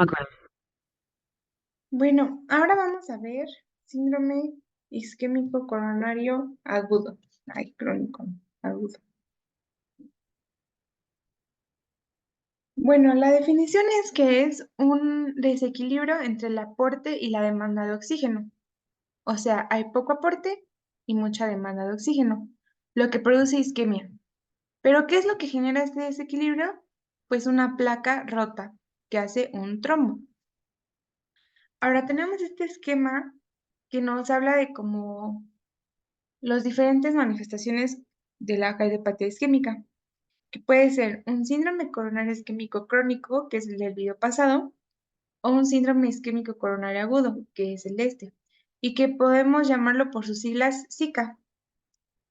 Ok. Bueno, ahora vamos a ver síndrome isquémico coronario agudo. Ay, crónico, agudo. Bueno, la definición es que es un desequilibrio entre el aporte y la demanda de oxígeno. O sea, hay poco aporte y mucha demanda de oxígeno, lo que produce isquemia. ¿Pero qué es lo que genera este desequilibrio? Pues una placa rota que hace un trombo. Ahora tenemos este esquema que nos habla de cómo las diferentes manifestaciones de la cardiopatía isquémica, que puede ser un síndrome coronario isquémico crónico, que es el del video pasado, o un síndrome isquémico coronario agudo, que es el de este, y que podemos llamarlo por sus siglas SICA,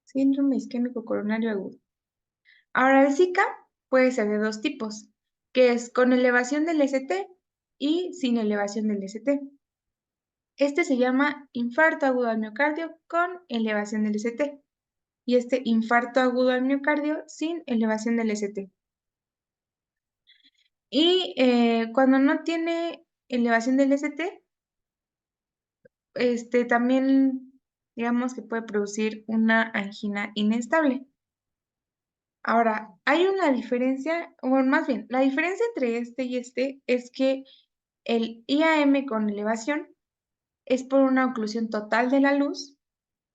síndrome isquémico coronario agudo. Ahora, el SICA puede ser de dos tipos, que es con elevación del ST y sin elevación del ST. Este se llama infarto agudo al miocardio con elevación del ST. Y este infarto agudo al miocardio sin elevación del ST. Y cuando no tiene elevación del ST, también digamos que puede producir una angina inestable. Ahora, hay una diferencia, o más bien, la diferencia entre este y este es que el IAM con elevación es por una oclusión total de la luz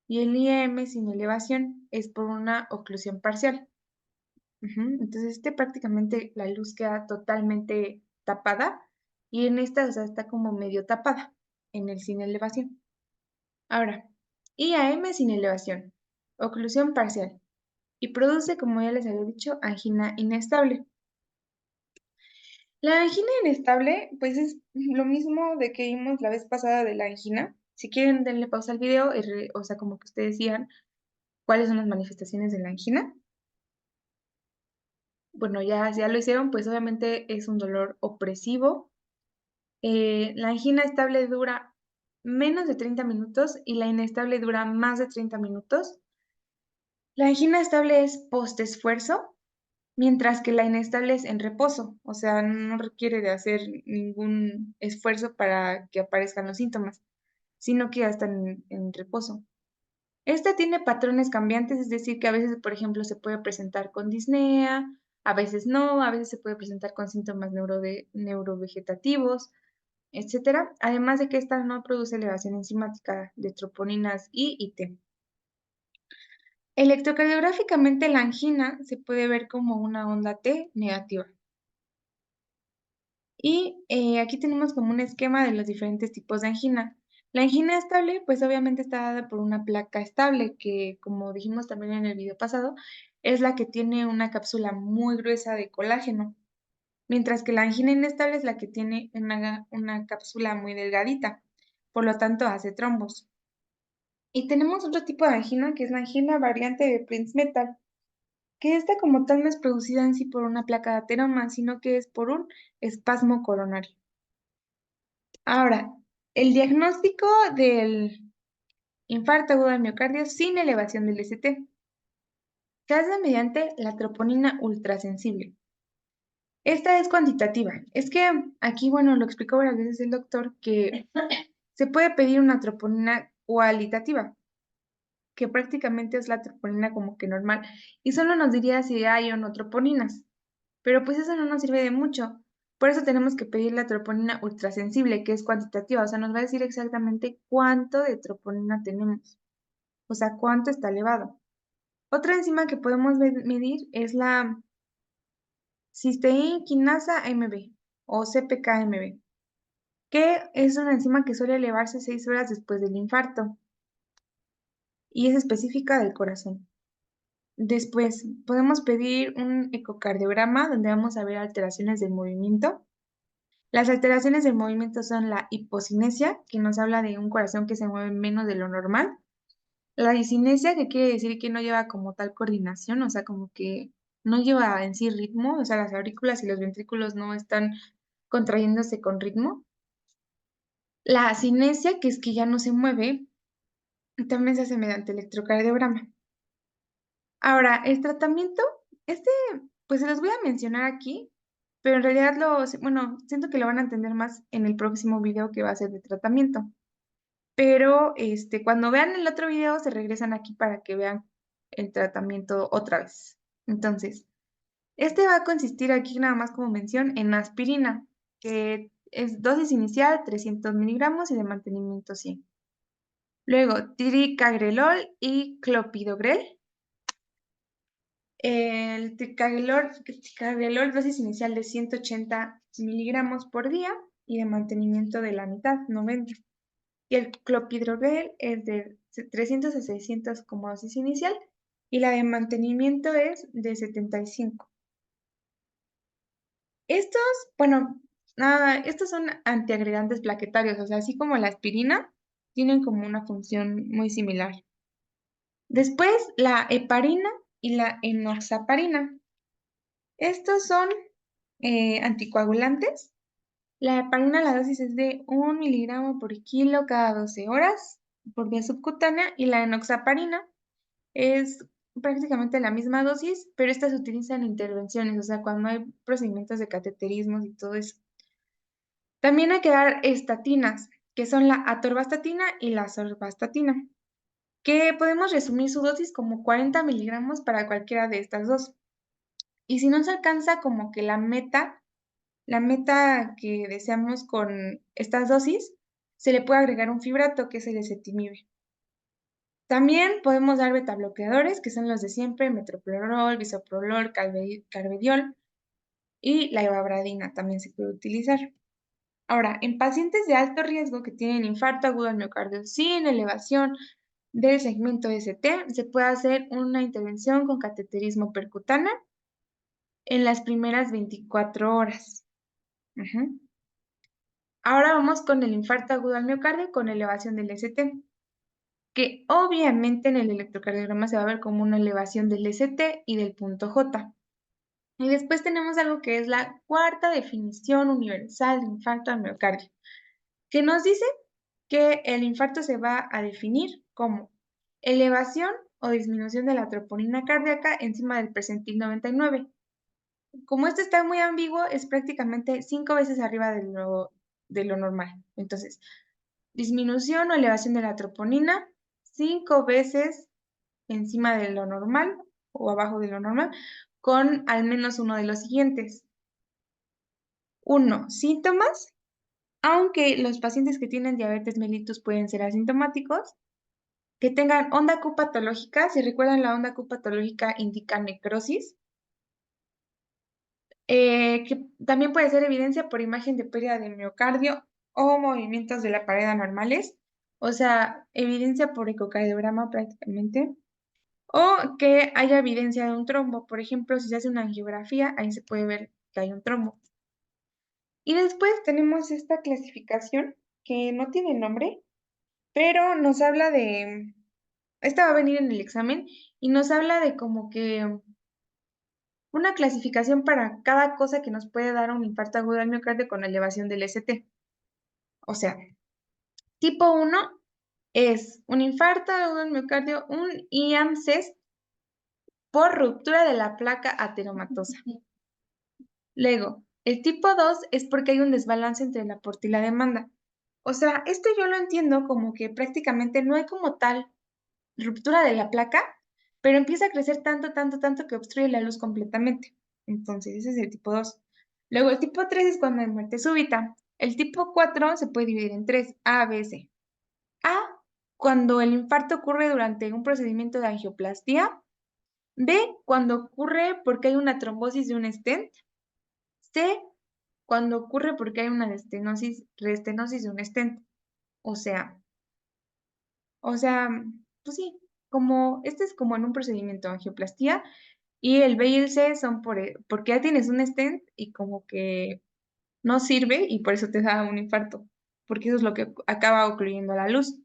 y el IAM sin elevación es por una oclusión parcial. Entonces, prácticamente la luz queda totalmente tapada y en esta, o sea, está como medio tapada en el sin elevación. Ahora, IAM sin elevación, oclusión parcial y produce, como ya les había dicho, angina inestable. La angina inestable, pues es lo mismo de que vimos la vez pasada de la angina. Si quieren, denle pausa al video, o sea, como que ustedes decían cuáles son las manifestaciones de la angina. Bueno, ya lo hicieron, pues obviamente es un dolor opresivo. La angina estable dura menos de 30 minutos y la inestable dura más de 30 minutos. La angina estable es post-esfuerzo, mientras que la inestable es en reposo, o sea, no requiere de hacer ningún esfuerzo para que aparezcan los síntomas, sino que ya están en reposo. Esta tiene patrones cambiantes, es decir, que a veces, por ejemplo, se puede presentar con disnea, a veces no, a veces se puede presentar con síntomas neurovegetativos, etcétera, además de que esta no produce elevación enzimática de troponinas I y T. Electrocardiográficamente la angina se puede ver como una onda T negativa. Y aquí tenemos como un esquema de los diferentes tipos de angina. La angina estable, pues obviamente está dada por una placa estable, que como dijimos también en el video pasado, es la que tiene una cápsula muy gruesa de colágeno, mientras que la angina inestable es la que tiene una cápsula muy delgadita, por lo tanto hace trombos. Y tenemos otro tipo de angina, que es la angina variante de Prince-Metal, que esta como tal no es producida en sí por una placa de ateroma, sino que es por un espasmo coronario. Ahora, el diagnóstico del infarto agudo al miocardio sin elevación del ST se hace mediante la troponina ultrasensible. Esta es cuantitativa. Es que aquí, bueno, lo explicó varias veces el doctor que se puede pedir una troponina cualitativa, que prácticamente es la troponina como que normal, y solo nos diría si hay o no troponinas. Pero pues eso no nos sirve de mucho. Por eso tenemos que pedir la troponina ultrasensible, que es cuantitativa, o sea, nos va a decir exactamente cuánto de troponina tenemos, o sea, cuánto está elevado. Otra enzima que podemos medir es la cisteína quinasa MB o CPK-MB, que es una enzima que suele elevarse 6 horas después del infarto y es específica del corazón. Después, podemos pedir un ecocardiograma donde vamos a ver alteraciones del movimiento. Las alteraciones del movimiento son la hipocinesia, que nos habla de un corazón que se mueve menos de lo normal. La disinesia, que quiere decir que no lleva como tal coordinación, o sea, como que no lleva en sí ritmo, o sea, las aurículas y los ventrículos no están contrayéndose con ritmo. La asinesia, que es que ya no se mueve, también se hace mediante electrocardiograma. Ahora, el tratamiento, este, pues se los voy a mencionar aquí, pero en realidad bueno, siento que lo van a entender más en el próximo video que va a ser de tratamiento. Pero, cuando vean el otro video, se regresan aquí para que vean el tratamiento otra vez. Entonces, este va a consistir aquí nada más como mención en aspirina, que es dosis inicial 300 miligramos y de mantenimiento 100. Luego, ticagrelol y clopidogrel. El ticagrelol, dosis inicial de 180 miligramos por día y de mantenimiento de la mitad, 90. Y el clopidogrel es de 300 a 600 como dosis inicial y la de mantenimiento es de 75. Estos, bueno, estos son antiagregantes plaquetarios, o sea, así como la aspirina, tienen como una función muy similar. Después, la heparina y la enoxaparina. Estos son anticoagulantes. La heparina, la dosis es de 1 miligramo por kilo cada 12 horas por vía subcutánea y la enoxaparina es prácticamente la misma dosis, pero estas se utilizan en intervenciones, o sea, cuando hay procedimientos de cateterismos y todo eso. También hay que dar estatinas, que son la atorvastatina y la sorvastatina, que podemos resumir su dosis como 40 miligramos para cualquiera de estas dos. Y si no se alcanza como que la meta que deseamos con estas dosis, se le puede agregar un fibrato, que es el ezetimibe. También podemos dar betabloqueadores, que son los de siempre, metoprolol, bisoprolol, carvedilol y la ivabradina también se puede utilizar. Ahora, en pacientes de alto riesgo que tienen infarto agudo al miocardio sin elevación del segmento ST, se puede hacer una intervención con cateterismo percutáneo en las primeras 24 horas. Ujú. Ahora vamos con el infarto agudo al miocardio con elevación del ST, que obviamente en el electrocardiograma se va a ver como una elevación del ST y del punto J. Y después tenemos algo que es la cuarta definición universal de infarto al miocardio, que nos dice que el infarto se va a definir como elevación o disminución de la troponina cardíaca encima del percentil 99. Como esto está muy ambiguo, es prácticamente 5 veces arriba de lo normal. Entonces, disminución o elevación de la troponina 5 veces encima de lo normal o abajo de lo normal, con al menos uno de los siguientes. 1. Síntomas. Aunque los pacientes que tienen diabetes mellitus pueden ser asintomáticos, que tengan onda Q patológica, si recuerdan la onda Q patológica indica necrosis, que también puede ser evidencia por imagen de pérdida de miocardio o movimientos de la pared anormales, o sea, evidencia por ecocardiograma prácticamente, o que haya evidencia de un trombo, por ejemplo, si se hace una angiografía, ahí se puede ver que hay un trombo. Y después tenemos esta clasificación que no tiene nombre, pero nos habla de, esta va a venir en el examen y nos habla de como que una clasificación para cada cosa que nos puede dar un infarto agudo al miocardio con elevación del ST. O sea, tipo 1 es un infarto agudo al miocardio, un IAMCES por ruptura de la placa ateromatosa. Luego, el tipo 2 es porque hay un desbalance entre la aporte y la demanda. O sea, esto yo lo entiendo como que prácticamente no hay como tal ruptura de la placa, pero empieza a crecer tanto, tanto, tanto que obstruye la luz completamente. Entonces, ese es el tipo 2. Luego, el tipo 3 es cuando hay muerte súbita. El tipo 4 se puede dividir en tres, A, B, C. A, cuando el infarto ocurre durante un procedimiento de angioplastía. B, cuando ocurre porque hay una trombosis de un stent. C, cuando ocurre porque hay una restenosis de un stent. O sea, O sea, pues sí, como este es como en un procedimiento de angioplastía y el B y el C son porque ya tienes un stent y como que no sirve y por eso te da un infarto, porque eso es lo que acaba ocluyendo la luz.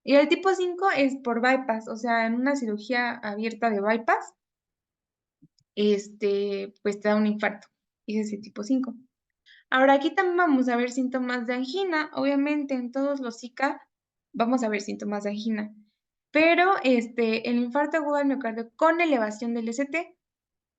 Y el tipo 5 es por bypass, o sea, en una cirugía abierta de bypass, pues te da un infarto. Y ese es el tipo 5. Ahora aquí también vamos a ver síntomas de angina. Obviamente en todos los Zika vamos a ver síntomas de angina. Pero el infarto agudo al miocardio con elevación del ST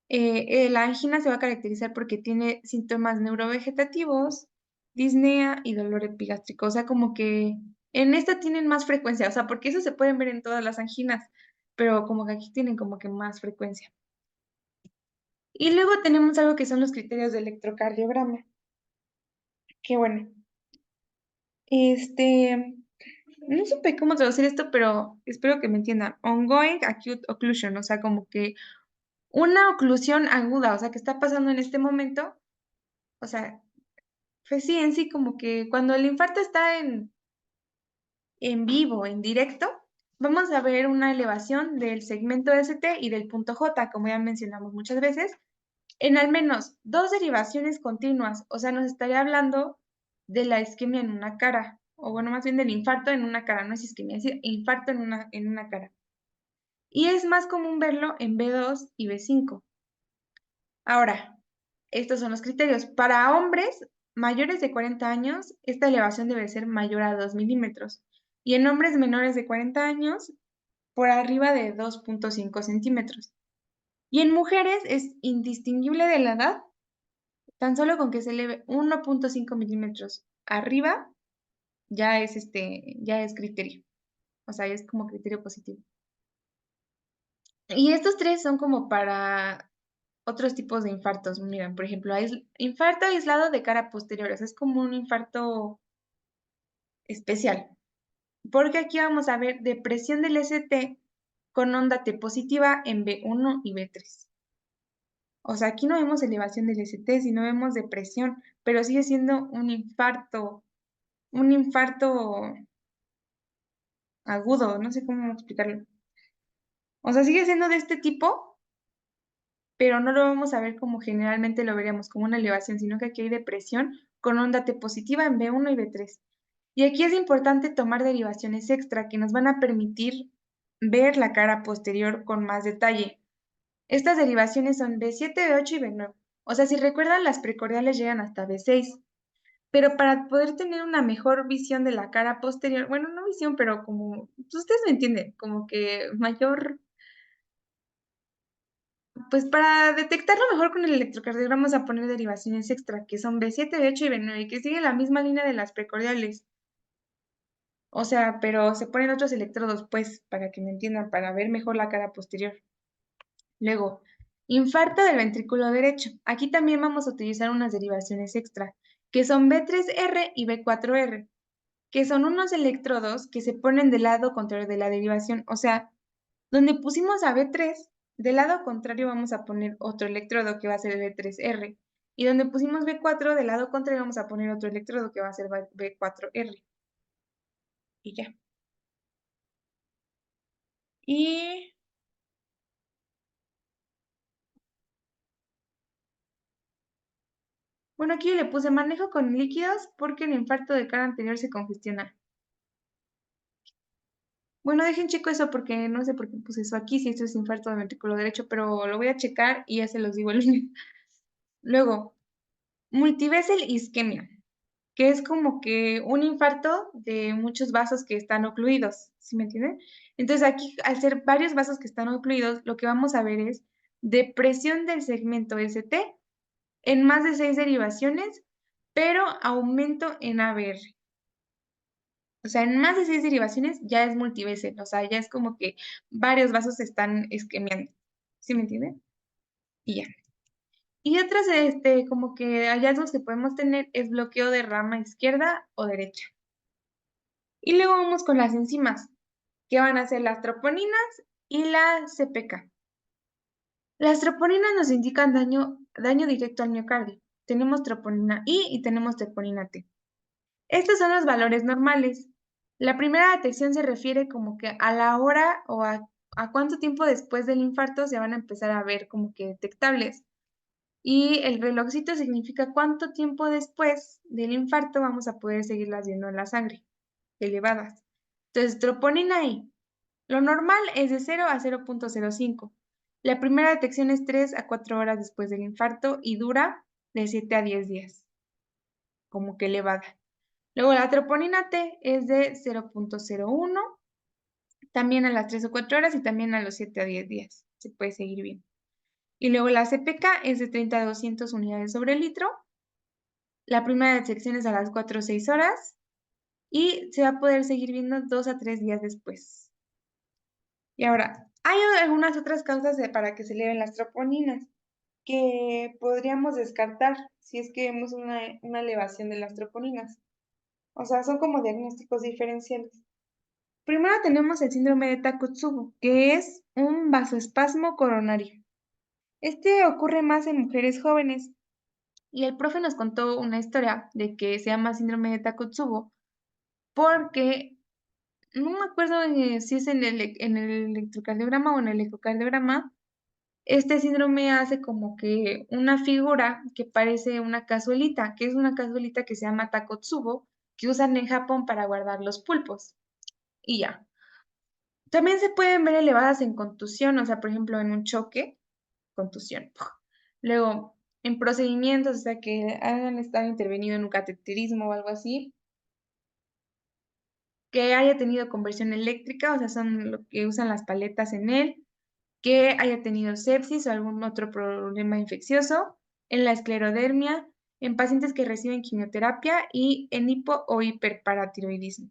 La angina se va a caracterizar porque tiene síntomas neurovegetativos, disnea y dolor epigástrico. O sea, como que en esta tienen más frecuencia, o sea, porque eso se pueden ver en todas las anginas, pero como que aquí tienen como que más frecuencia. Y luego tenemos algo que son los criterios de electrocardiograma, que bueno, este, no supe cómo traducir esto, pero espero que me entiendan. Ongoing acute occlusion, o sea, como que una oclusión aguda, o sea, que está pasando en este momento, o sea, pues sí, en sí, como que cuando el infarto está en vivo, en directo, vamos a ver una elevación del segmento ST y del punto J, como ya mencionamos muchas veces, en al menos 2 derivaciones continuas, o sea, nos estaría hablando de la isquemia en una cara, o bueno, más bien del infarto en una cara, no es isquemia, es infarto en una cara. Y es más común verlo en B2 y B5. Ahora, estos son los criterios. Para hombres mayores de 40 años, esta elevación debe ser mayor a 2 milímetros. Y en hombres menores de 40 años, por arriba de 2.5 centímetros. Y en mujeres es indistinguible de la edad, tan solo con que se eleve 1.5 milímetros arriba, ya es criterio. O sea, es como criterio positivo. Y estos tres son como para otros tipos de infartos. Miren, por ejemplo, infarto aislado de cara posterior, o sea, es como un infarto especial, porque aquí vamos a ver depresión del ST con onda T positiva en B1 y B3. O sea, aquí no vemos elevación del ST, sino vemos depresión, pero sigue siendo un infarto agudo, no sé cómo explicarlo. O sea, sigue siendo de este tipo, pero no lo vamos a ver como generalmente lo veríamos, como una elevación, sino que aquí hay depresión con onda T positiva en B1 y B3. Y aquí es importante tomar derivaciones extra que nos van a permitir ver la cara posterior con más detalle. Estas derivaciones son B7, B8 y B9. O sea, si recuerdan, las precordiales llegan hasta B6. Pero para poder tener una mejor visión de la cara posterior, bueno, no visión, pero como, pues, ustedes me entienden, como que mayor, pues para detectarlo mejor con el electrocardiograma vamos a poner derivaciones extra, que son B7, B8 y B9, que siguen la misma línea de las precordiales. O sea, pero se ponen otros electrodos, pues, para que me entiendan, para ver mejor la cara posterior. Luego, infarto del ventrículo derecho. Aquí también vamos a utilizar unas derivaciones extra, que son B3R y B4R, que son unos electrodos que se ponen del lado contrario de la derivación. O sea, donde pusimos a B3, del lado contrario vamos a poner otro electrodo que va a ser B3R. Y donde pusimos B4, del lado contrario vamos a poner otro electrodo que va a ser B4R. Y ya. Y bueno, aquí yo le puse manejo con líquidos porque el infarto de cara anterior se congestiona. Bueno, dejen checo eso porque no sé por qué puse eso aquí, si esto es infarto de ventrículo derecho, pero lo voy a checar y ya se los digo el lunes. Luego, multivessel isquemia, que es como que un infarto de muchos vasos que están ocluidos, ¿sí me entienden? Entonces aquí, al ser varios vasos que están ocluidos, lo que vamos a ver es depresión del segmento ST en más de 6 derivaciones, pero aumento en ABR. O sea, en más de 6 derivaciones ya es multivessel, o sea, ya es como que varios vasos se están isquemiando, ¿sí me entienden? Y ya. Y otros, como que hallazgos que podemos tener es bloqueo de rama izquierda o derecha. Y luego vamos con las enzimas, que van a ser las troponinas y la CPK. Las troponinas nos indican daño directo al miocardio. Tenemos troponina I y tenemos troponina T. Estos son los valores normales. La primera detección se refiere como que a la hora o a cuánto tiempo después del infarto se van a empezar a ver como que detectables. Y el relojcito significa cuánto tiempo después del infarto vamos a poder seguirlas viendo en la sangre, elevadas. Entonces, troponina I. Lo normal es de 0 a 0.05. La primera detección es 3 a 4 horas después del infarto y dura de 7 a 10 días, como que elevada. Luego la troponina T es de 0.01, también a las 3 o 4 horas y también a los 7 a 10 días. Se puede seguir viendo. Y luego la CPK es de 30 a 200 unidades sobre litro. La primera detección es a las 4 o 6 horas y se va a poder seguir viendo 2 a 3 días después. Y ahora, hay algunas otras causas para que se eleven las troponinas que podríamos descartar si es que vemos una elevación de las troponinas. O sea, son como diagnósticos diferenciales. Primero tenemos el síndrome de Takotsubo, que es un vasoespasmo coronario. Este ocurre más en mujeres jóvenes. Y el profe nos contó una historia de que se llama síndrome de Takotsubo porque no me acuerdo si es en el electrocardiograma o en el ecocardiograma. Este síndrome hace como que una figura que parece una cazuelita, que es una cazuelita que se llama Takotsubo, que usan en Japón para guardar los pulpos. Y ya. También se pueden ver elevadas en contusión, o sea, por ejemplo, en un choque, contusión. Luego, en procedimientos, o sea, que hayan estado intervenido en un cateterismo o algo así, que haya tenido conversión eléctrica, o sea, son lo que usan las paletas en él, que haya tenido sepsis o algún otro problema infeccioso, en la esclerodermia, en pacientes que reciben quimioterapia y en hipo o hiperparatiroidismo.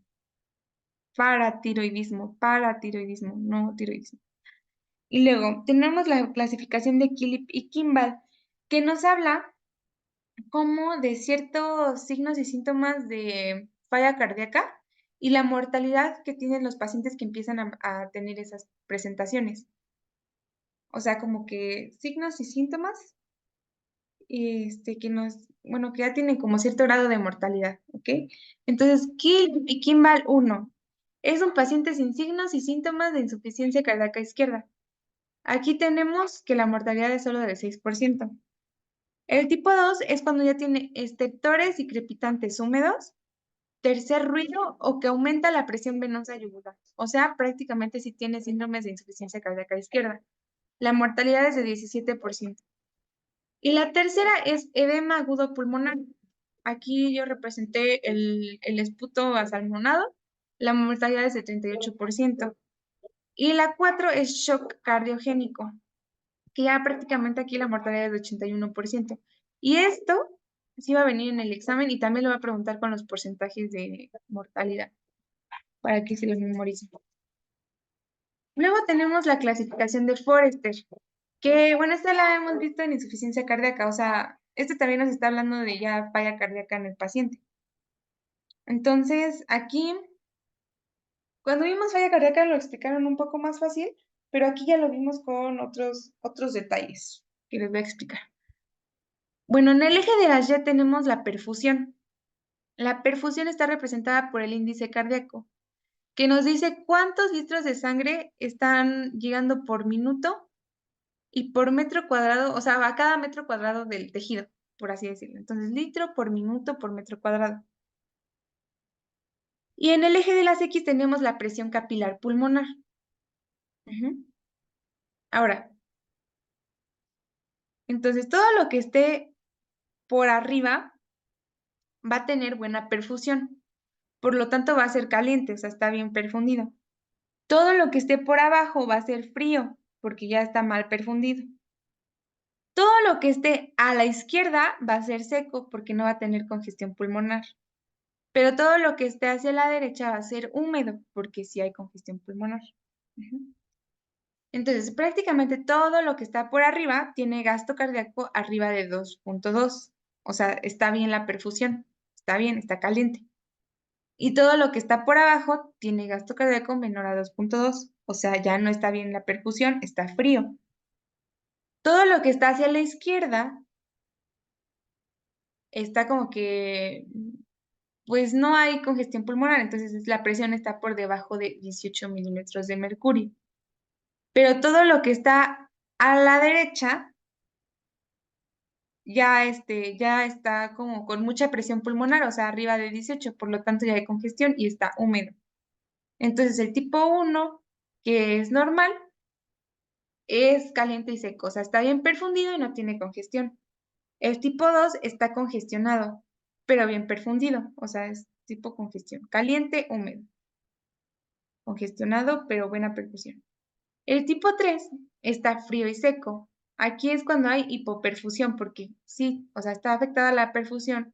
Paratiroidismo, no tiroidismo. Y luego tenemos la clasificación de Killip y Kimball, que nos habla como de ciertos signos y síntomas de falla cardíaca y la mortalidad que tienen los pacientes que empiezan a tener esas presentaciones. O sea, como que signos y síntomas, que ya tienen como cierto grado de mortalidad, ¿ok? Entonces, Kimball 1 es un paciente sin signos y síntomas de insuficiencia cardíaca izquierda. Aquí tenemos que la mortalidad es solo del 6%. El tipo 2 es cuando ya tiene estertores y crepitantes húmedos, tercer ruido o que aumenta la presión venosa yugular. O sea, prácticamente si tiene síndromes de insuficiencia cardíaca izquierda. La mortalidad es de 17%. Y la tercera es edema agudo pulmonar. Aquí yo representé el esputo asalmonado. La mortalidad es de 38%. Y la 4 es shock cardiogénico, que ya prácticamente aquí la mortalidad es de 81%. Y esto sí va a venir en el examen y también lo va a preguntar con los porcentajes de mortalidad, para que se los memoricen. Luego tenemos la clasificación de Forrester, que bueno, esta la hemos visto en insuficiencia cardíaca, o sea, este también nos está hablando de ya falla cardíaca en el paciente. Entonces, aquí, cuando vimos falla cardíaca lo explicaron un poco más fácil, pero aquí ya lo vimos con otros detalles que les voy a explicar. Bueno, en el eje de las Y tenemos la perfusión. La perfusión está representada por el índice cardíaco, que nos dice cuántos litros de sangre están llegando por minuto y por metro cuadrado, o sea, a cada metro cuadrado del tejido, por así decirlo. Entonces, litro por minuto por metro cuadrado. Y en el eje de las X tenemos la presión capilar pulmonar. Ahora, entonces todo lo que esté por arriba va a tener buena perfusión. Por lo tanto, va a ser caliente, o sea, está bien perfundido. Todo lo que esté por abajo va a ser frío, porque ya está mal perfundido. Todo lo que esté a la izquierda va a ser seco, porque no va a tener congestión pulmonar. Pero todo lo que esté hacia la derecha va a ser húmedo, porque sí hay congestión pulmonar. Entonces, prácticamente todo lo que está por arriba tiene gasto cardíaco arriba de 2.2. O sea, está bien la perfusión, está bien, está caliente. Y todo lo que está por abajo tiene gasto cardíaco menor a 2.2. O sea, ya no está bien la perfusión, está frío. Todo lo que está hacia la izquierda está como que, pues no hay congestión pulmonar, entonces la presión está por debajo de 18 milímetros de mercurio. Pero todo lo que está a la derecha ya está como con mucha presión pulmonar, o sea, arriba de 18, por lo tanto ya hay congestión y está húmedo. Entonces el tipo 1, que es normal, es caliente y seco, o sea, está bien perfundido y no tiene congestión. El tipo 2 está congestionado, pero bien perfundido, o sea, es tipo congestión, caliente, húmedo, congestionado, pero buena perfusión. El tipo 3 está frío y seco, Aquí es cuando hay hipoperfusión, porque sí, o sea, está afectada la perfusión,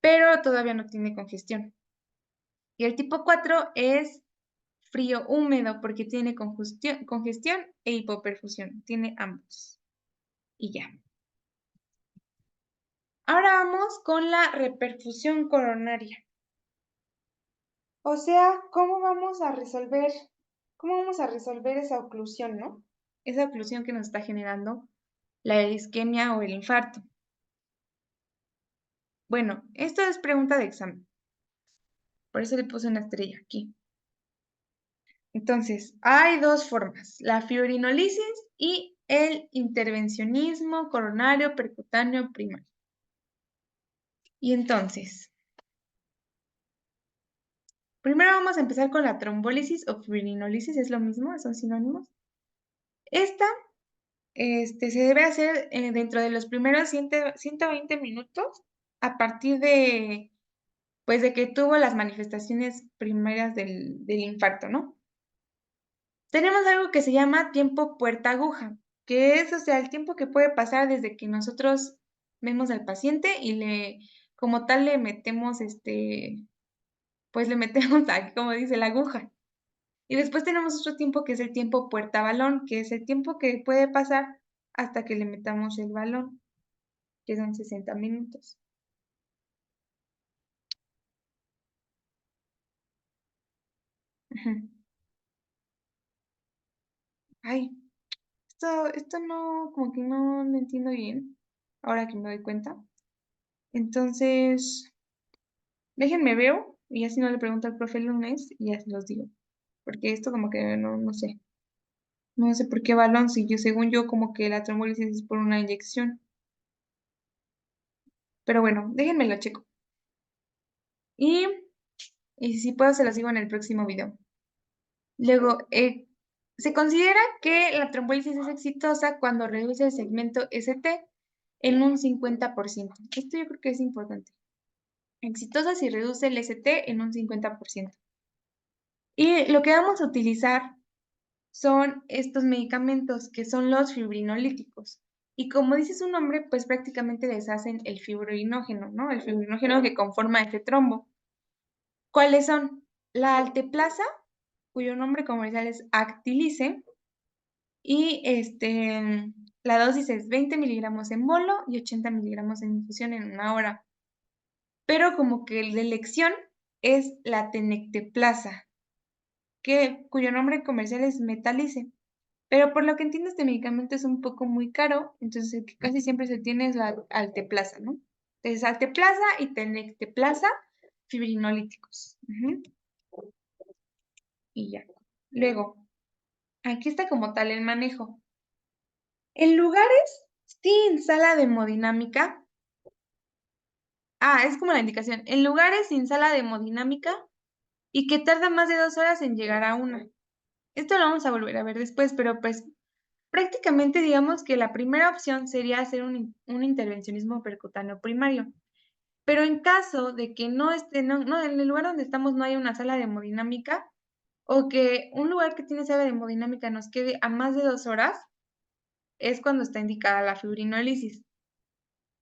pero todavía no tiene congestión. Y el tipo 4 es frío húmedo, porque tiene congestión e hipoperfusión, tiene ambos. Y ya. Ahora vamos con la reperfusión coronaria. O sea, ¿cómo vamos a resolver esa oclusión, no? Esa oclusión que nos está generando la isquemia o el infarto. Bueno, esto es pregunta de examen. Por eso le puse una estrella aquí. Entonces, hay dos formas, la fibrinolisis y el intervencionismo coronario percutáneo primario. Y entonces, primero vamos a empezar con la trombólisis o fibrinolisis, es lo mismo, son sinónimos. Esta se debe hacer dentro de los primeros 120 minutos a partir de, pues, de que tuvo las manifestaciones primarias del infarto, ¿no? Tenemos algo que se llama tiempo puerta aguja, que es, o sea, el tiempo que puede pasar desde que nosotros vemos al paciente y como tal, le metemos, pues le metemos, como dice, la aguja. Y después tenemos otro tiempo que es el tiempo puerta balón, que es el tiempo que puede pasar hasta que le metamos el balón, que son 60 minutos. Ujú. Ay, esto no, como que no lo entiendo bien, ahora que me doy cuenta. Entonces, déjenme veo, y así no le pregunto al profe el lunes, y ya se los digo. Porque esto como que no sé. No sé por qué balón, si yo, según yo, como que la trombolisis es por una inyección. Pero bueno, déjenme lo checo. Y, y si puedo, se los digo en el próximo video. Luego, se considera que la trombolisis es exitosa cuando reduce el segmento ST en un 50%. Esto yo creo que es importante. Exitosa si reduce el ST en un 50%. Y lo que vamos a utilizar son estos medicamentos que son los fibrinolíticos. Y como dice su nombre, pues prácticamente deshacen el fibrinógeno, ¿no? El fibrinógeno que conforma este trombo. ¿Cuáles son? La alteplasa, cuyo nombre comercial es Actilice, y la dosis es 20 miligramos en bolo y 80 miligramos en infusión en una hora. Pero como que la elección es la tenecteplasa, cuyo nombre comercial es Metalice. Pero por lo que entiendo, este medicamento es un poco muy caro, entonces el que casi siempre se tiene es la alteplasa, ¿no? Entonces, alteplasa y tenecteplasa, fibrinolíticos. Ujú, y ya. Luego, aquí está como tal el manejo. En lugares sin sala de hemodinámica, es como la indicación, en lugares sin sala de hemodinámica y que tarda más de 2 horas en llegar a una. Esto lo vamos a volver a ver después, pero pues prácticamente digamos que la primera opción sería hacer un intervencionismo percutáneo primario. Pero en caso de que no esté, no, en el lugar donde estamos no hay una sala de hemodinámica, o que un lugar que tiene sala de hemodinámica nos quede a más de 2 horas, es cuando está indicada la fibrinólisis.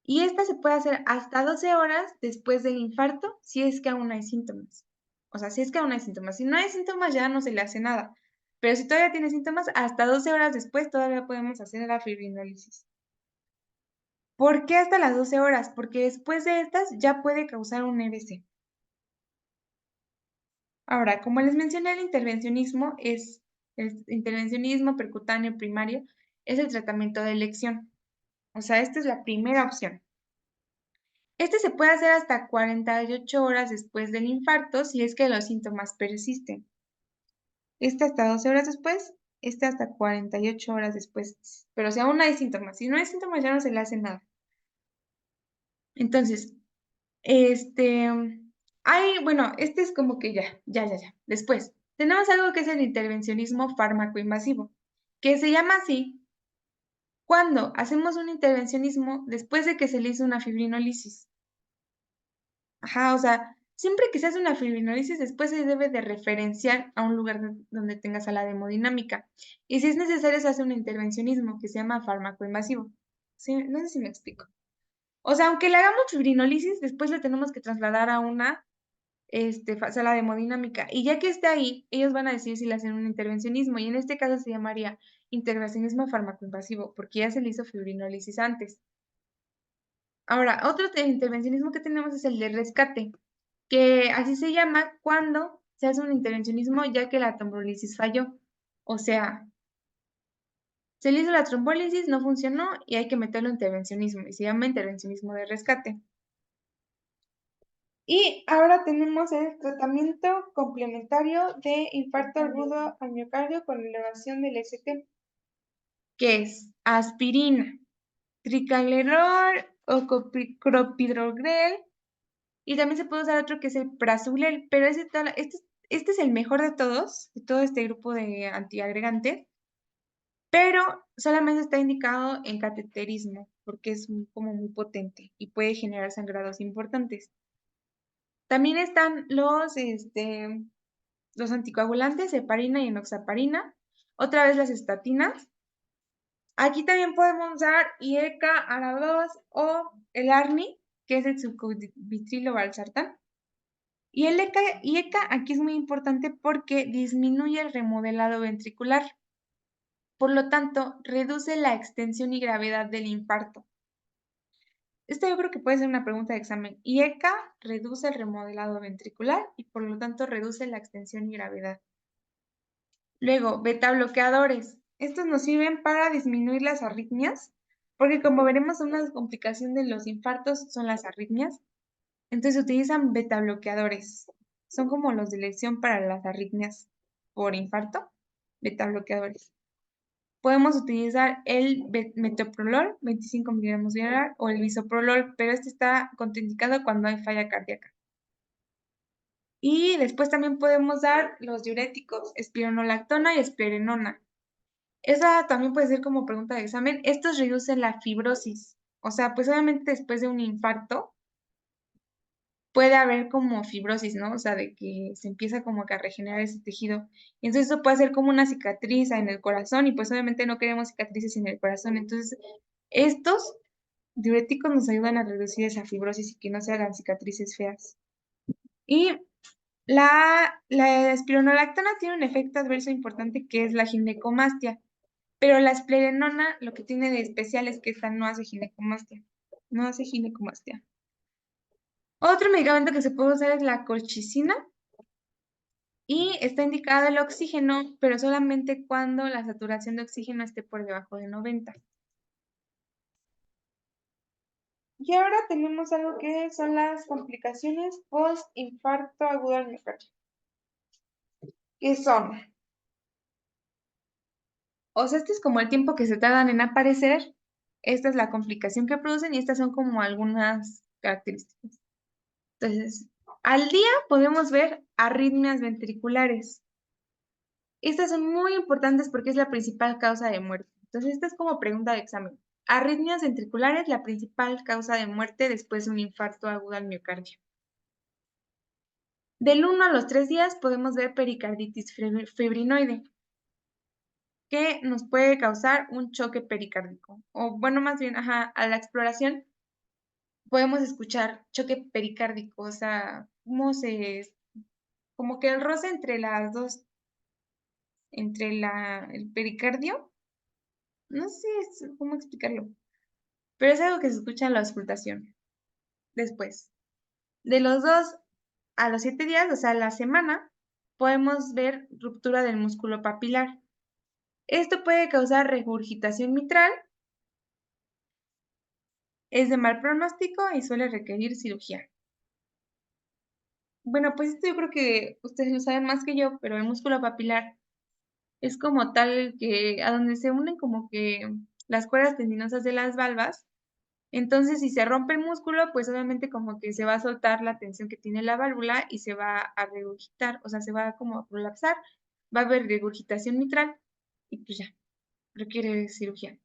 Y esta se puede hacer hasta 12 horas después del infarto si es que aún hay síntomas. O sea, si es que aún hay síntomas. Si no hay síntomas ya no se le hace nada. Pero si todavía tiene síntomas, hasta 12 horas después todavía podemos hacer la fibrinólisis. ¿Por qué hasta las 12 horas? Porque después de estas ya puede causar un EBC. Ahora, como les mencioné, el intervencionismo percutáneo primario es el tratamiento de elección. O sea, esta es la primera opción. Este se puede hacer hasta 48 horas después del infarto si es que los síntomas persisten. Este hasta 12 horas después, este hasta 48 horas después. Pero si aún hay síntomas, si no hay síntomas ya no se le hace nada. Entonces, este, bueno, este es como que ya. Después, tenemos algo que es el intervencionismo fármaco-invasivo, que se llama así cuando hacemos un intervencionismo después de que se le hizo una fibrinolisis. Ajá, o sea, Siempre que se hace una fibrinolisis, después se debe de referenciar a un lugar donde tenga sala de hemodinámica. Y si es necesario, se hace un intervencionismo que se llama fármaco invasivo. Sí, no sé si me explico. O sea, aunque le hagamos fibrinolisis, después le tenemos que trasladar a una sala de hemodinámica. Y ya que esté ahí, ellos van a decidir si le hacen un intervencionismo. Y en este caso se llamaría intervencionismo farmacoinvasivo, porque ya se le hizo fibrinolisis antes. Ahora, otro intervencionismo que tenemos es el de rescate, que así se llama cuando se hace un intervencionismo ya que la trombolisis falló. O sea, se le hizo la trombólisis, no funcionó y hay que meterlo en intervencionismo y se llama intervencionismo de rescate. Y ahora tenemos el tratamiento complementario de infarto agudo al miocardio con elevación del ST, que es aspirina, tricalerol o clopidogrel, y también se puede usar otro que es el Prasugrel, pero este es el mejor de todo este grupo de antiagregantes, pero solamente está indicado en cateterismo, porque es como muy potente y puede generar sangrados importantes. También están los anticoagulantes, heparina y enoxaparina, otra vez las estatinas. Aquí también podemos usar IECA, ARA2 o el ARNI, que es el succinilvitrilo valsartán. Y el IECA aquí es muy importante porque disminuye el remodelado ventricular. Por lo tanto, reduce la extensión y gravedad del infarto. Esto yo creo que puede ser una pregunta de examen. IECA reduce el remodelado ventricular y por lo tanto reduce la extensión y gravedad. Luego, beta bloqueadores. Estos nos sirven para disminuir las arritmias, porque como veremos, una complicación de los infartos son las arritmias. Entonces utilizan beta bloqueadores. Son como los de elección para las arritmias por infarto, beta bloqueadores. Podemos utilizar el metoprolol, 25 miligramos diarios, o el bisoprolol, pero este está contraindicado cuando hay falla cardíaca. Y después también podemos dar los diuréticos, espironolactona y esplenona. Esa también puede ser como pregunta de examen. Estos reducen la fibrosis. O sea, pues obviamente después de un infarto puede haber como fibrosis, ¿no? O sea, de que se empieza como que a regenerar ese tejido. Y entonces eso puede ser como una cicatriz en el corazón y pues obviamente no queremos cicatrices en el corazón. Entonces, estos diuréticos nos ayudan a reducir esa fibrosis y que no se hagan cicatrices feas. Y la espironolactona tiene un efecto adverso importante que es la ginecomastia. Pero la esplenona lo que tiene de especial es que esta no hace ginecomastia. No hace ginecomastia. Otro medicamento que se puede usar es la colchicina y está indicado el oxígeno, pero solamente cuando la saturación de oxígeno esté por debajo de 90. Y ahora tenemos algo que son las complicaciones post-infarto agudo al miocardio. ¿Qué son? O sea, este es como el tiempo que se tardan en aparecer. Esta es la complicación que producen y estas son como algunas características. Entonces, al día podemos ver arritmias ventriculares. Estas son muy importantes porque es la principal causa de muerte. Entonces, esta es como pregunta de examen. Arritmias ventriculares, la principal causa de muerte después de un infarto agudo al miocardio. Del 1 a los 3 días podemos ver pericarditis fibrinoide, que nos puede causar un choque pericárdico. O bueno, más bien, a la exploración podemos escuchar choque pericárdico, o sea, como que el roce entre las dos, entre el pericardio, no sé cómo explicarlo, pero es algo que se escucha en la auscultación. Después, de los 2 a los 7 días, o sea, la semana, podemos ver ruptura del músculo papilar. Esto puede causar regurgitación mitral, es de mal pronóstico y suele requerir cirugía. Bueno, pues esto yo creo que ustedes lo saben más que yo, pero el músculo papilar es como tal que a donde se unen como que las cuerdas tendinosas de las valvas. Entonces, si se rompe el músculo, pues obviamente como que se va a soltar la tensión que tiene la válvula y se va a regurgitar, o sea, se va como a colapsar, va a haber regurgitación mitral y pues ya, requiere cirugía.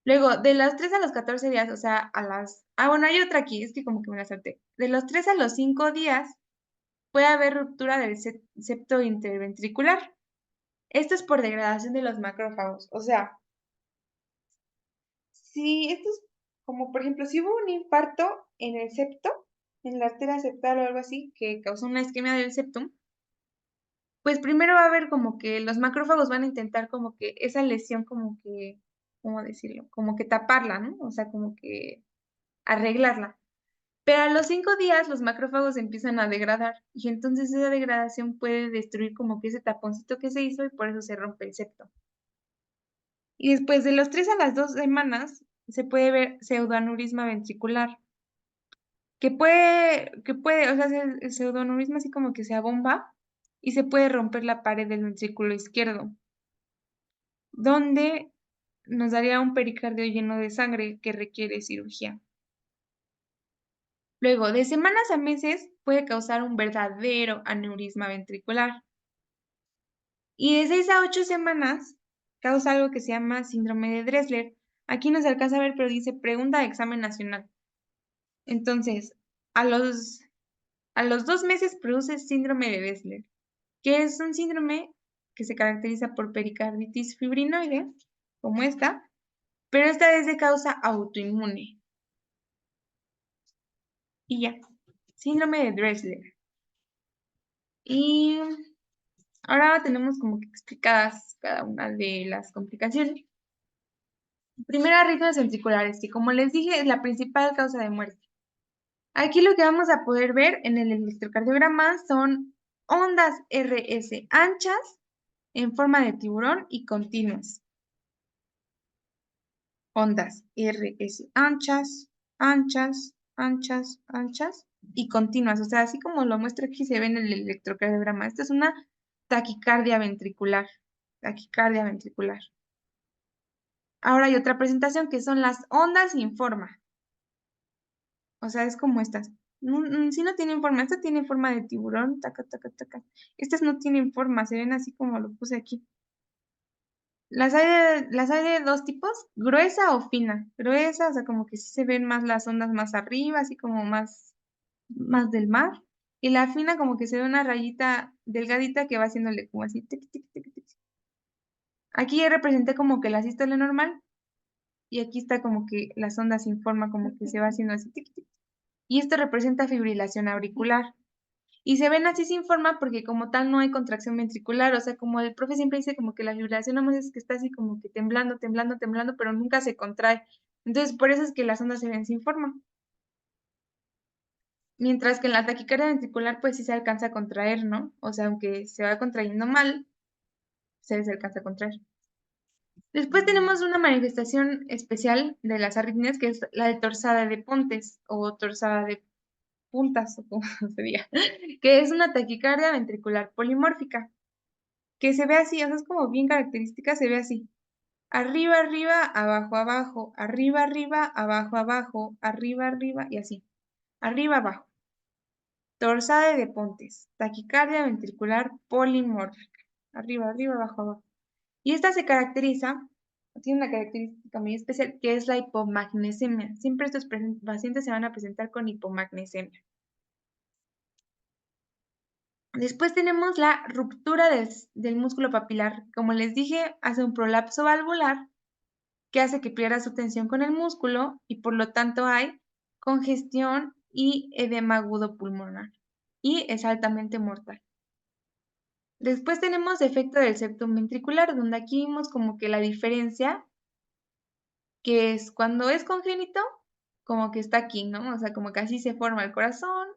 Luego, de los 3 a los 14 días, o sea, bueno, hay otra aquí, es que como que me la salté. De los 3 a los 5 días puede haber ruptura del septo interventricular. Esto es por degradación de los macrófagos. O sea, si esto es como, por ejemplo, si hubo un infarto en el septo, en la arteria septal o algo así, que causó una isquemia del septum, pues primero va a haber como que los macrófagos van a intentar como que esa lesión como que, ¿cómo decirlo? Como que taparla, ¿no? O sea, como que arreglarla. Pero a los 5 días los macrófagos empiezan a degradar y entonces esa degradación puede destruir como que ese taponcito que se hizo y por eso se rompe el septo. Y después de los 3 a las 2 semanas se puede ver pseudoaneurisma ventricular, o sea, el pseudoaneurisma así como que se abomba y se puede romper la pared del ventrículo izquierdo, donde nos daría un pericardio lleno de sangre que requiere cirugía. Luego, de semanas a meses, puede causar un verdadero aneurisma ventricular. Y de 6 a 8 semanas, causa algo que se llama síndrome de Dressler. Aquí no se alcanza a ver, pero dice pregunta de examen nacional. Entonces, a los, a los 2 meses produce síndrome de Dressler, que es un síndrome que se caracteriza por pericarditis fibrinoide, como esta, pero esta es de causa autoinmune. Y ya, síndrome de Dressler. Y ahora tenemos como que explicadas cada una de las complicaciones. Primero, arritmias ventriculares, que como les dije, es la principal causa de muerte. Aquí lo que vamos a poder ver en el electrocardiograma son ondas RS anchas en forma de tiburón y continuas. Ondas RS anchas, anchas, anchas, anchas y continuas. O sea, así como lo muestro aquí, se ve en el electrocardiograma. Esta es una taquicardia ventricular. Taquicardia ventricular. Ahora hay otra presentación que son las ondas sin forma. O sea, es como estas. Si no tienen forma, esta tiene forma de tiburón, taca, taca, taca. Estas no tienen forma, se ven así como lo puse aquí. Las hay de dos tipos, gruesa o fina. Gruesa, o sea, como que sí se ven más las ondas más arriba, así como más del mar. Y la fina como que se ve una rayita delgadita que va haciéndole como así, tic, tic, tic, tic. Aquí ya representé como que la sístole normal y aquí está como que las ondas sin forma, como que se va haciendo así, tic, tic. Y esto representa fibrilación auricular. Y se ven así sin forma porque como tal no hay contracción ventricular, o sea, como el profe siempre dice como que la fibrilación nomás es que está así como que temblando, temblando, temblando, pero nunca se contrae. Entonces, por eso es que las ondas se ven sin forma. Mientras que en la taquicardia ventricular, pues sí se alcanza a contraer, ¿no? O sea, aunque se va contrayendo mal, se alcanza a contraer. Después tenemos una manifestación especial de las arritmias, que es la de torsada de Pontes o torsada de puntas, o como se diga, que es una taquicardia ventricular polimórfica, que se ve así, o sea, es como bien característica, se ve así. Arriba, arriba, abajo, abajo, arriba, arriba, abajo, abajo, arriba, arriba y así. Arriba, abajo. Torsade de Pontes, taquicardia ventricular polimórfica. Arriba, arriba, abajo, abajo. Y esta se caracteriza, tiene una característica muy especial, que es la hipomagnesemia. Siempre estos pacientes se van a presentar con hipomagnesemia. Después tenemos la ruptura del músculo papilar. Como les dije, hace un prolapso valvular que hace que pierda su tensión con el músculo y por lo tanto hay congestión y edema agudo pulmonar. Y es altamente mortal. Después tenemos defecto del septum ventricular, donde aquí vimos como que la diferencia, que es cuando es congénito, como que está aquí, ¿no? O sea, como que así se forma el corazón,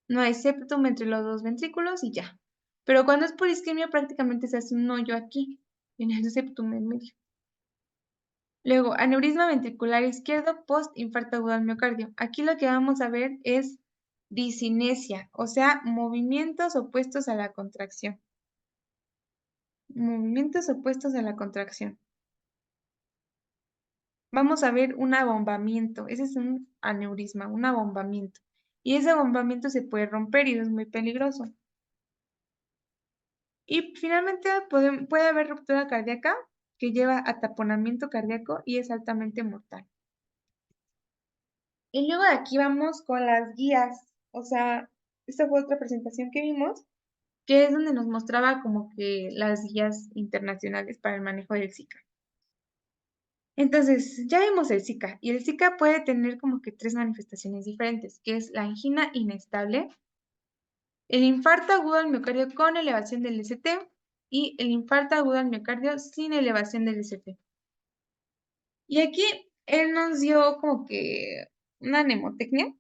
no hay septum entre los dos ventrículos y ya. Pero cuando es por isquemia prácticamente se hace un hoyo aquí, en el septum en medio. Luego, aneurisma ventricular izquierdo post-infarto agudo al miocardio. Aquí lo que vamos a ver es disinesia, o sea, movimientos opuestos a la contracción. Movimientos opuestos a la contracción. Vamos a ver un abombamiento. Ese es un aneurisma, un abombamiento. Y ese abombamiento se puede romper y es muy peligroso. Y finalmente puede haber ruptura cardíaca que lleva a taponamiento cardíaco y es altamente mortal. Y luego de aquí vamos con las guías. O sea, esta fue otra presentación que vimos, que es donde nos mostraba como que las guías internacionales para el manejo del Zika. Entonces, ya vimos el Zika, y el Zika puede tener como que 3 manifestaciones diferentes, que es la angina inestable, el infarto agudo al miocardio con elevación del ST y el infarto agudo al miocardio sin elevación del ST. Y aquí él nos dio como que una mnemotecnia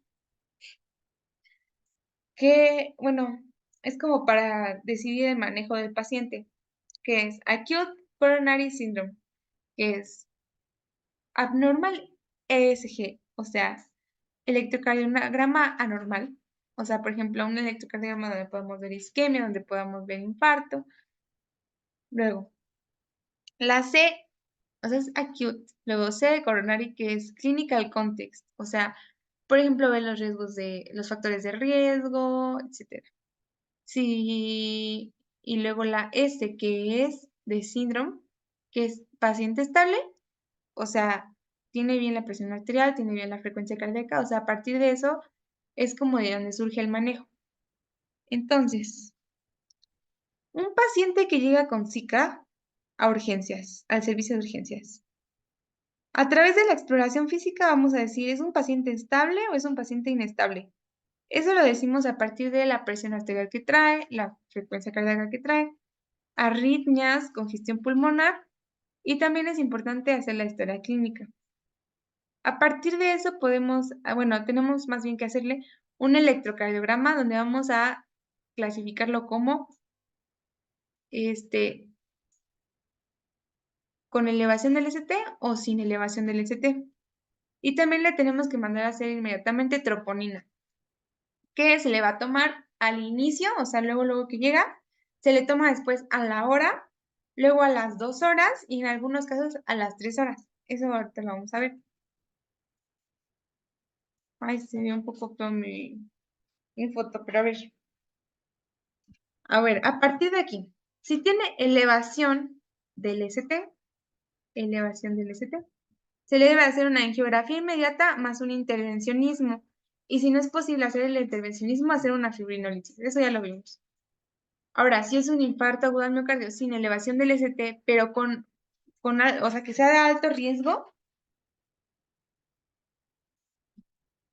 que, bueno, es como para decidir el manejo del paciente, que es Acute Coronary Syndrome, que es abnormal ESG, o sea, electrocardiograma anormal. O sea, por ejemplo, un electrocardiograma donde podemos ver isquemia, donde podamos ver infarto. Luego, la C, o sea, es acute. Luego C de coronary, que es clinical context. O sea, por ejemplo, ver los riesgos de los factores de riesgo, etcétera. Sí, y luego la S, que es de síndrome, que es paciente estable, o sea, tiene bien la presión arterial, tiene bien la frecuencia cardíaca, o sea, a partir de eso es como de donde surge el manejo. Entonces, un paciente que llega con Zika a urgencias, al servicio de urgencias. A través de la exploración física vamos a decir, ¿es un paciente estable o es un paciente inestable? Eso lo decimos a partir de la presión arterial que trae, la frecuencia cardíaca que trae, arritmias, congestión pulmonar y también es importante hacer la historia clínica. A partir de eso podemos, bueno, tenemos más bien que hacerle un electrocardiograma donde vamos a clasificarlo como este, con elevación del ST o sin elevación del ST. Y también le tenemos que mandar a hacer inmediatamente troponina, que se le va a tomar al inicio, o sea, luego que llega, se le toma después a la hora, luego a las 2 horas y en algunos casos a las 3 horas. Eso ahorita lo vamos a ver. Ay, se ve un poco feo mi foto, pero a ver, a partir de aquí, si tiene elevación del ST, se le debe hacer una angiografía inmediata más un intervencionismo. Y si no es posible hacer el intervencionismo, hacer una fibrinólisis. Eso ya lo vimos. Ahora, si es un infarto agudo al miocardio sin elevación del ST, pero o sea, que sea de alto riesgo,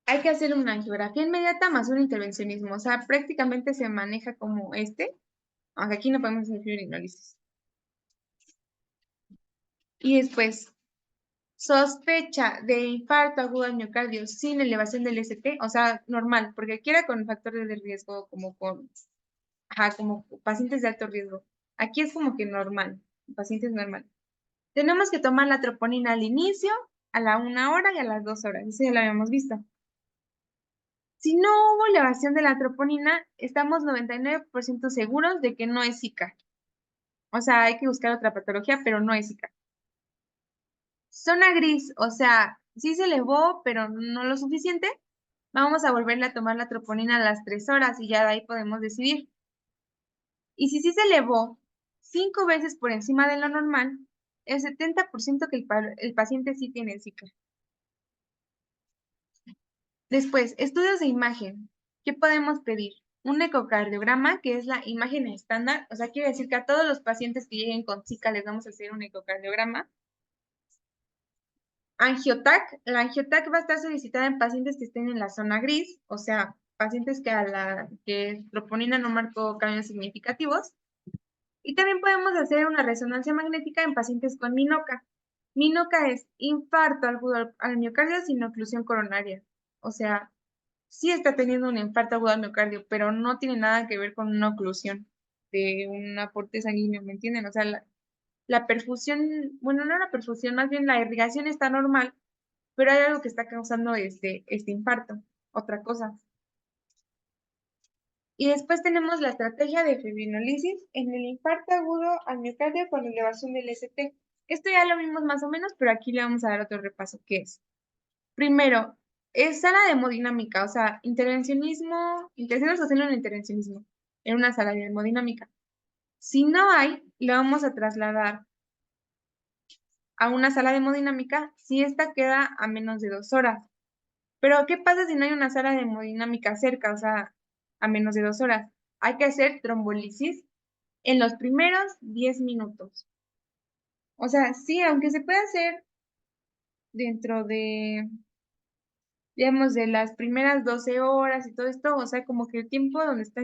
hay que hacer una angiografía inmediata más un intervencionismo. O sea, prácticamente se maneja como aunque aquí no podemos hacer fibrinólisis. Y después, sospecha de infarto agudo al miocardio sin elevación del ST, o sea, normal, porque quiera con factores de riesgo como pacientes de alto riesgo. Aquí es como que normal, pacientes normal. Tenemos que tomar la troponina al inicio, a la 1 hora y a las 2 horas, eso ya lo habíamos visto. Si no hubo elevación de la troponina, estamos 99% seguros de que no es Zika. O sea, hay que buscar otra patología, pero no es Zika. Zona gris, o sea, sí se elevó, pero no lo suficiente. Vamos a volverle a tomar la troponina a las 3 horas y ya de ahí podemos decidir. Y si sí se elevó 5 veces por encima de lo normal, el 70% que el paciente sí tiene Zika. Después, estudios de imagen. ¿Qué podemos pedir? Un ecocardiograma, que es la imagen estándar, o sea, quiere decir que a todos los pacientes que lleguen con Zika les vamos a hacer un ecocardiograma. Angiotac, la Angiotac va a estar solicitada en pacientes que estén en la zona gris, o sea, pacientes que a la que troponina no marcó cambios significativos. Y también podemos hacer una resonancia magnética en pacientes con MINOCA. MINOCA es infarto al miocardio sin oclusión coronaria. O sea, sí está teniendo un infarto agudo al miocardio, pero no tiene nada que ver con una oclusión de un aporte sanguíneo, ¿me entienden? O sea, la perfusión, bueno, no la perfusión, más bien la irrigación está normal, pero hay algo que está causando este infarto, otra cosa. Y después tenemos la estrategia de fibrinolisis en el infarto agudo al miocardio con elevación del ST. Esto ya lo vimos más o menos, pero aquí le vamos a dar otro repaso, que es, primero, es sala de hemodinámica, o sea, intenciones hacerlo en intervencionismo, en una sala de hemodinámica. Si no hay, le vamos a trasladar a una sala de hemodinámica si esta queda a menos de 2 horas. Pero, ¿qué pasa si no hay una sala de hemodinámica cerca? O sea, a menos de 2 horas. Hay que hacer trombolisis en los primeros 10 minutos. O sea, sí, aunque se puede hacer dentro de, digamos, de las primeras 12 horas y todo esto, o sea, como que el tiempo donde está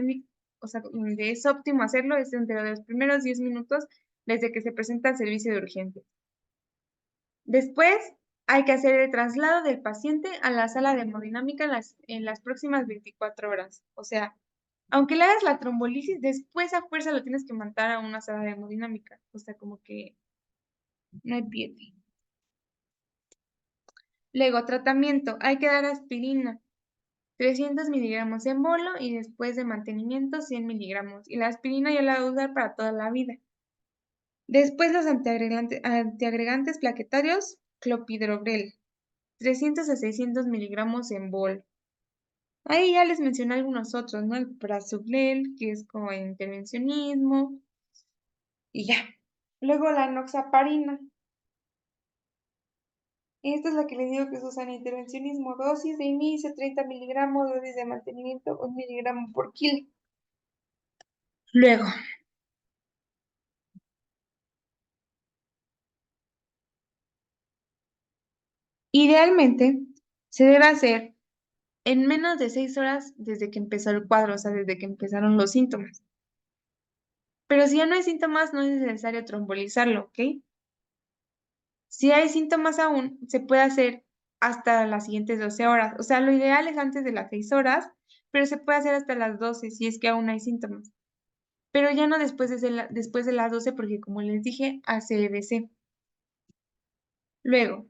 o sea, donde es óptimo hacerlo es entre los primeros 10 minutos desde que se presenta el servicio de urgencia. Después, hay que hacer el traslado del paciente a la sala de hemodinámica en las próximas 24 horas. O sea, aunque le hagas la trombolisis, después a fuerza lo tienes que mandar a una sala de hemodinámica. O sea, como que no hay pierde. Luego, tratamiento. Hay que dar aspirina, 300 miligramos en bolo y después de mantenimiento 100 miligramos. Y la aspirina ya la va a usar para toda la vida. Después los antiagregantes plaquetarios, clopidogrel, 300 a 600 miligramos en bol. Ahí ya les mencioné algunos otros, ¿no? El prasugrel, que es como intervencionismo, y ya. Luego la enoxaparina. Esta es la que les digo que se usa en intervencionismo. Dosis de inicio, 30 miligramos, dosis de mantenimiento, 1 miligramo por kilo. Luego, idealmente, se debe hacer en menos de 6 horas desde que empezó el cuadro, o sea, desde que empezaron los síntomas. Pero si ya no hay síntomas, no es necesario trombolizarlo, ¿ok? Si hay síntomas aún, se puede hacer hasta las siguientes 12 horas. O sea, lo ideal es antes de las 6 horas, pero se puede hacer hasta las 12 si es que aún hay síntomas. Pero ya no después de las 12 porque, como les dije, hace EBC. Luego,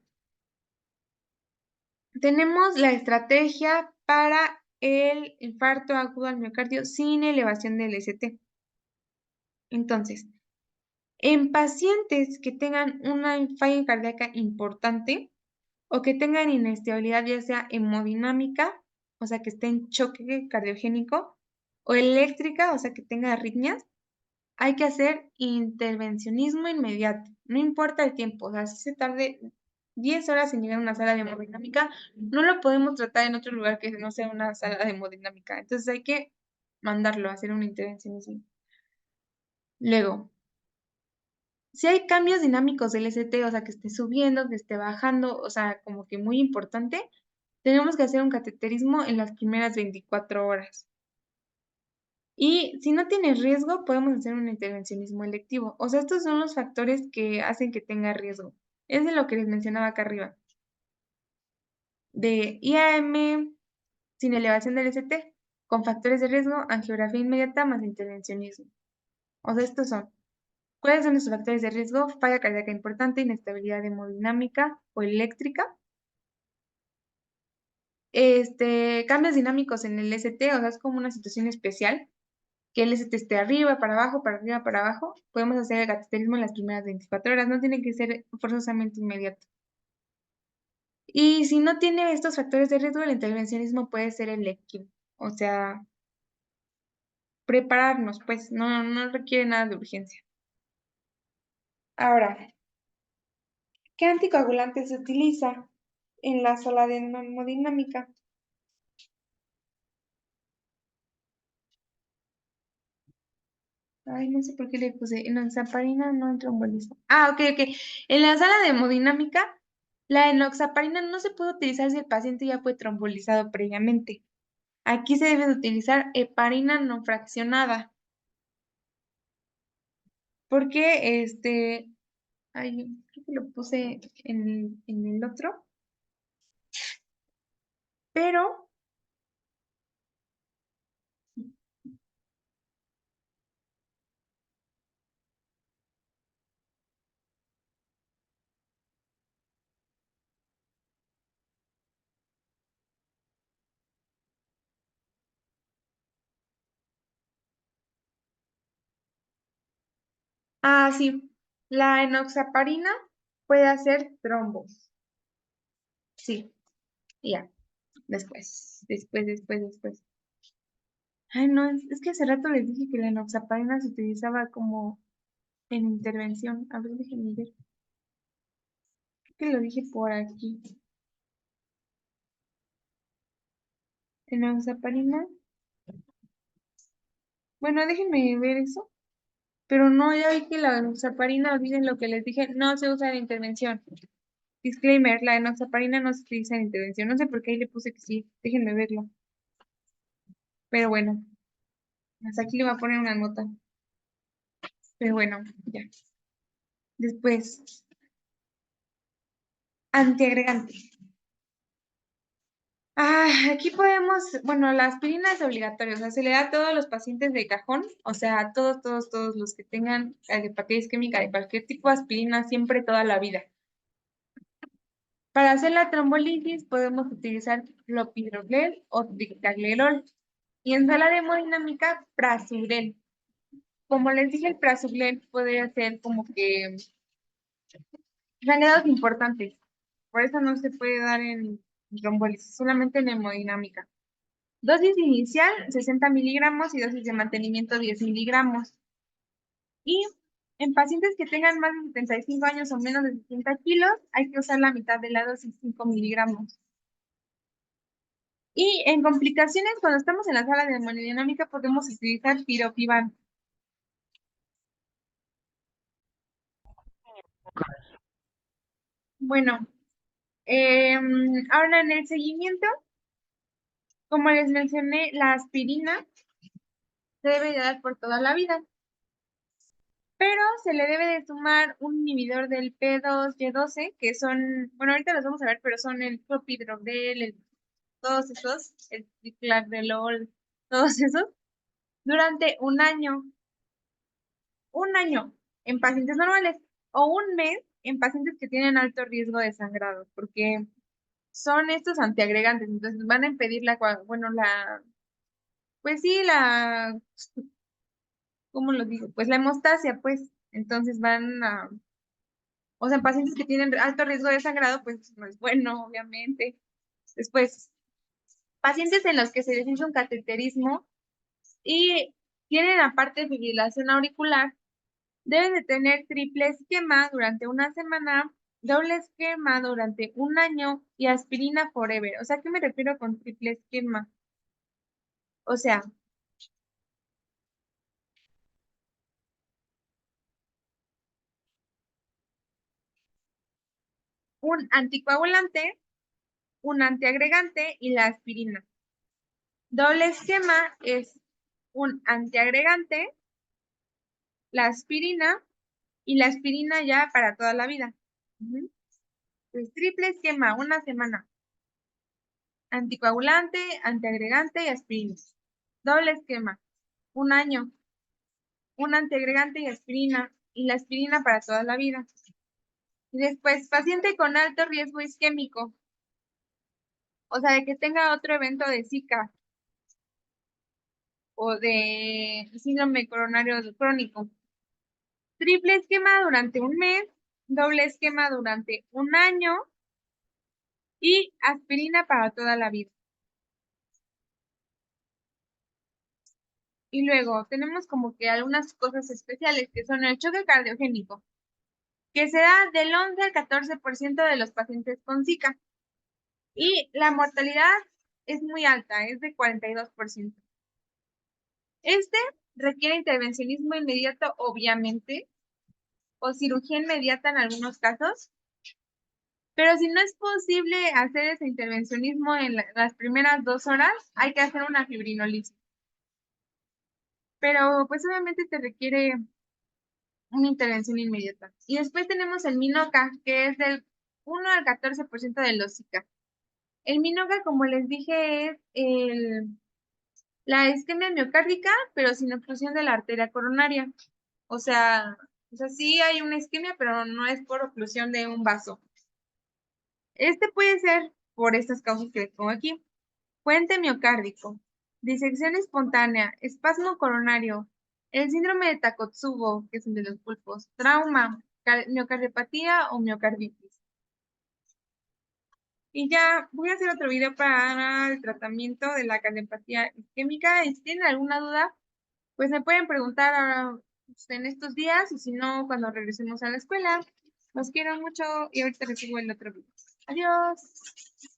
tenemos la estrategia para el infarto agudo al miocardio sin elevación del ST. Entonces, en pacientes que tengan una falla cardíaca importante, o que tengan inestabilidad, ya sea hemodinámica, o sea, que esté en choque cardiogénico, o eléctrica, o sea, que tenga arritmias, hay que hacer intervencionismo inmediato, no importa el tiempo, o sea, si se tarde 10 horas en llegar a una sala de hemodinámica, no lo podemos tratar en otro lugar que no sea una sala de hemodinámica, entonces hay que mandarlo a hacer un intervencionismo. Luego, si hay cambios dinámicos del ST, o sea, que esté subiendo, que esté bajando, o sea, como que muy importante, tenemos que hacer un cateterismo en las primeras 24 horas. Y si no tiene riesgo, podemos hacer un intervencionismo electivo. O sea, estos son los factores que hacen que tenga riesgo. Es de lo que les mencionaba acá arriba. De IAM sin elevación del ST, con factores de riesgo, angiografía inmediata más intervencionismo. O sea, estos son. ¿Cuáles son los factores de riesgo? Falla cardíaca importante, inestabilidad hemodinámica o eléctrica. Cambios dinámicos en el ST, o sea, es como una situación especial, que el ST esté arriba, para abajo, para arriba, para abajo. Podemos hacer el cateterismo en las primeras 24 horas, no tiene que ser forzosamente inmediato. Y si no tiene estos factores de riesgo, el intervencionismo puede ser electivo, o sea, prepararnos, pues, no requiere nada de urgencia. Ahora, ¿qué anticoagulante se utiliza en la sala de hemodinámica? Ay, no sé por qué le puse enoxaparina no tromboliza. Ah, ok, ok. En la sala de hemodinámica, la enoxaparina no se puede utilizar si el paciente ya fue trombolizado previamente. Aquí se debe de utilizar heparina no fraccionada, porque ay, creo que lo puse en el otro, pero, sí, la enoxaparina puede hacer trombos. Sí, ya, después. Ay, no, es que hace rato les dije que la enoxaparina se utilizaba como en intervención. A ver, déjenme ver. Creo que lo dije por aquí. Enoxaparina Bueno, déjenme ver eso. Pero no, ya vi que la enoxaparina, olviden lo que les dije, no se usa en intervención. Disclaimer, la enoxaparina no se utiliza en intervención. No sé por qué ahí le puse que sí. Déjenme verlo. Pero bueno, hasta aquí le voy a poner una nota. Pero bueno, ya. Después, antiagregante. Aquí podemos, bueno, la aspirina es obligatoria, o sea, se le da a todos los pacientes de cajón, o sea, a todos los que tengan hepatitis isquémica de cualquier tipo de aspirina, siempre toda la vida. Para hacer la trombolisis podemos utilizar clopidogrel o ticagrelor y en sala de hemodinámica prasugrel. Como les dije, el prasugrel puede ser como que sangrados importantes, por eso no se puede dar en trombolisis, solamente en hemodinámica. Dosis inicial 60 miligramos y dosis de mantenimiento 10 miligramos. Y en pacientes que tengan más de 75 años o menos de 60 kilos, hay que usar la mitad de la dosis, 5 miligramos. Y en complicaciones, cuando estamos en la sala de hemodinámica, podemos utilizar tiropiban. Bueno, ahora en el seguimiento, como les mencioné, la aspirina se debe de dar por toda la vida, pero se le debe de sumar un inhibidor del P2Y12, que son, bueno, ahorita los vamos a ver, pero son el clopidogrel, todos esos, el ticagrelor, todos esos, durante un año en pacientes normales o un mes en pacientes que tienen alto riesgo de sangrado, porque son estos antiagregantes, entonces van a impedir bueno, pues sí, ¿cómo lo digo? Pues la hemostasia, pues, entonces o sea, en pacientes que tienen alto riesgo de sangrado, pues no es bueno, obviamente. Después, pacientes en los que se les hizo un cateterismo y tienen aparte fibrilación auricular, deben de tener triple esquema durante una semana, doble esquema durante un año y aspirina forever. O sea, ¿qué me refiero con triple esquema? O sea, un anticoagulante, un antiagregante y la aspirina. Doble esquema es un antiagregante, la aspirina y la aspirina ya para toda la vida. Pues triple esquema, una semana. Anticoagulante, antiagregante y aspirina. Doble esquema, un año. Un antiagregante y aspirina, y la aspirina para toda la vida. Y después, paciente con alto riesgo isquémico, o sea, de que tenga otro evento de Zika o de síndrome coronario crónico. Triple esquema durante un mes, doble esquema durante un año y aspirina para toda la vida. Y luego tenemos como que algunas cosas especiales que son el choque cardiogénico, que se da del 11 al 14% de los pacientes con Zika. Y la mortalidad es muy alta, es de 42%. Este requiere intervencionismo inmediato, obviamente, o cirugía inmediata en algunos casos, pero si no es posible hacer ese intervencionismo en las primeras 2 horas, hay que hacer una fibrinolisis. Pero pues obviamente te requiere una intervención inmediata. Y después tenemos el Minoca, que es del 1 al 14% de los Zika. El Minoca, como les dije, es la isquemia miocárdica, pero sin oclusión de la arteria coronaria. O sea, sí hay una isquemia, pero no es por oclusión de un vaso. Este puede ser por estas causas que les pongo aquí. Puente miocárdico, disección espontánea, espasmo coronario, el síndrome de Takotsubo, que es el de los pulpos, trauma, miocardiopatía o miocarditis. Y ya voy a hacer otro video para el tratamiento de la cardiopatía isquémica. Y si tienen alguna duda, pues me pueden preguntar ahora, pues, en estos días, o si no, cuando regresemos a la escuela. Los quiero mucho y ahorita les sigo el otro video. Adiós.